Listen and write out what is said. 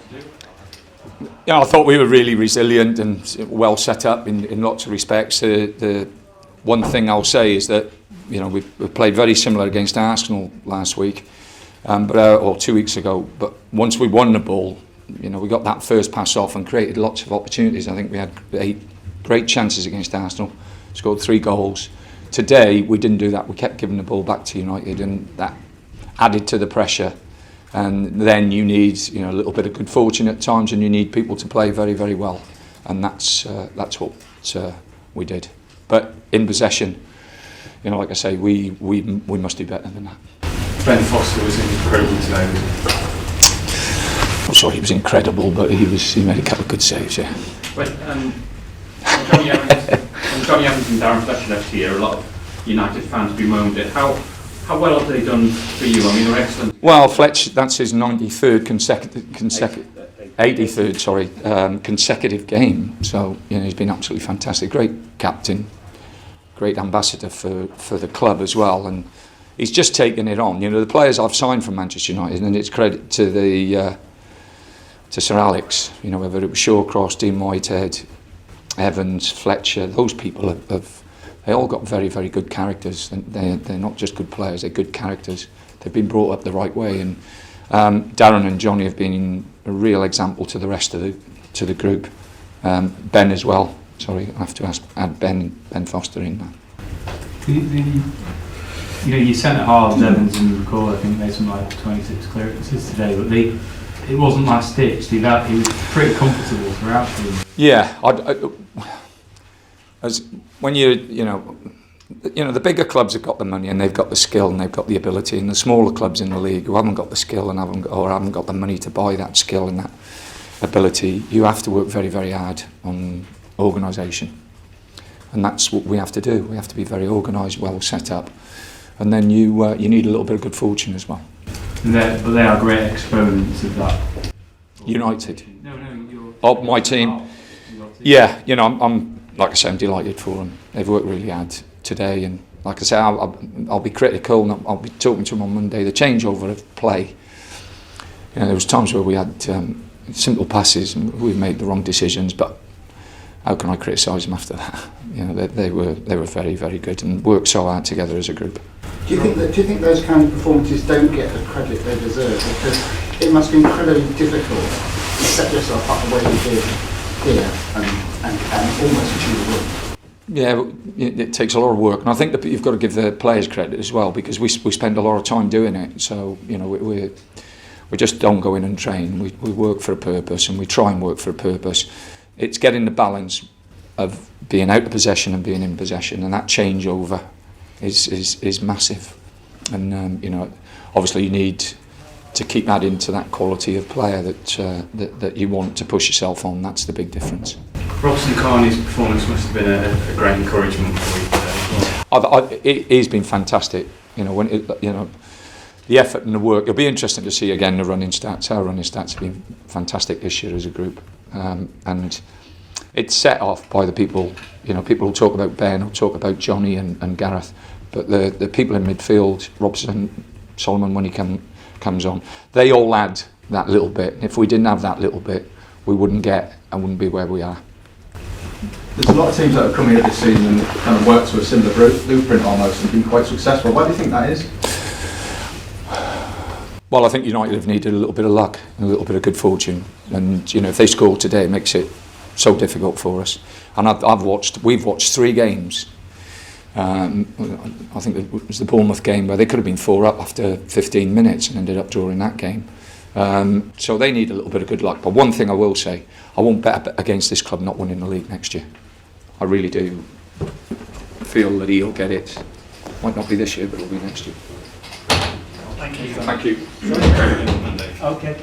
to do? Yeah, I thought we were really resilient and well set up in lots of respects. The one thing I'll say is that we played very similar against Arsenal last week, or 2 weeks ago. But once we won the ball, we got that first pass off and created lots of opportunities. I think we had 8 great chances against Arsenal, scored 3 goals. Today we didn't do that. We kept giving the ball back to United, and that added to the pressure. And then you need a little bit of good fortune at times, and you need people to play very, very well, and that's what we did. But in possession, like I say, we must do better than that. Ben Foster was incredible today. I'm sorry, he was incredible, but he made a couple of good saves. Yeah. When Johnny Evans and Darren Fletcher left here, a lot of United fans bemoaned it. How well have they done for you? I mean, they're excellent. Well, Fletch, that's his 93rd consecutive game. So he's been absolutely fantastic. Great captain, great ambassador for the club as well, and he's just taken it on. The players I've signed from Manchester United, and it's credit to to Sir Alex. Whether it was Shawcross, Dean Whitehead, Evans, Fletcher, those people they all got very, very good characters. They're not just good players; they're good characters. They've been brought up the right way, and Darren and Johnny have been a real example to the rest of the group. Ben as well. Sorry, I have to add Ben Foster in there. Your centre halves, Evans and McCall, I think made some like 26 clearances today, but it wasn't last ditch. He was pretty comfortable throughout. Yeah, when the bigger clubs have got the money and they've got the skill and they've got the ability, and the smaller clubs in the league who haven't got the skill and haven't got the money to buy that skill and that ability, you have to work very, very hard on organisation, and that's what we have to do. We have to be very organised, well set up, and then you need a little bit of good fortune as well. But they are great exponents of that. United. No, my team. Yeah, I'm like I say, I'm delighted for them. They've worked really hard today, and like I say, I'll be critical, and I'll be talking to them on Monday. The changeover of play. There was times where we had simple passes and we made the wrong decisions, but how can I criticise them after that? They were very, very good and worked so hard together as a group. Do you think those kind of performances don't get the credit they deserve? Because it must be incredibly difficult to set yourself up the way you did here and almost achieve a win. Yeah, it takes a lot of work, and I think that you've got to give the players credit as well, because we spend a lot of time doing it. So we just don't go in and train. We work for a purpose, and we try and work for a purpose. It's getting the balance of being out of possession and being in possession, and that changeover is massive. And obviously you need to keep adding to that quality of player that you want to push yourself on. That's the big difference. Robson Carney's performance must have been a great encouragement for you today. He's been fantastic. The effort and the work. It'll be interesting to see again the running stats. Our running stats have been fantastic this year as a group, and it's set off by the people. People will talk about Ben, will talk about Johnny and Gareth, but the people in midfield, Robson, Solomon when he comes on, they all add that little bit. If we didn't have that little bit, we wouldn't be where we are. There's a lot of teams that have come here this season and kind of worked to a similar blueprint almost and been quite successful. Why do you think that is? Well, I think United have needed a little bit of luck and a little bit of good fortune, and if they score today, it makes it so difficult for us. And we've watched 3 games. I think it was the Bournemouth game where they could have been 4 up after 15 minutes and ended up drawing that game. So they need a little bit of good luck. But one thing I will say, I won't bet against this club not winning the league next year. I really do feel that he'll get it. Might not be this year, but it'll be next year. Thank you. Thank you. Okay.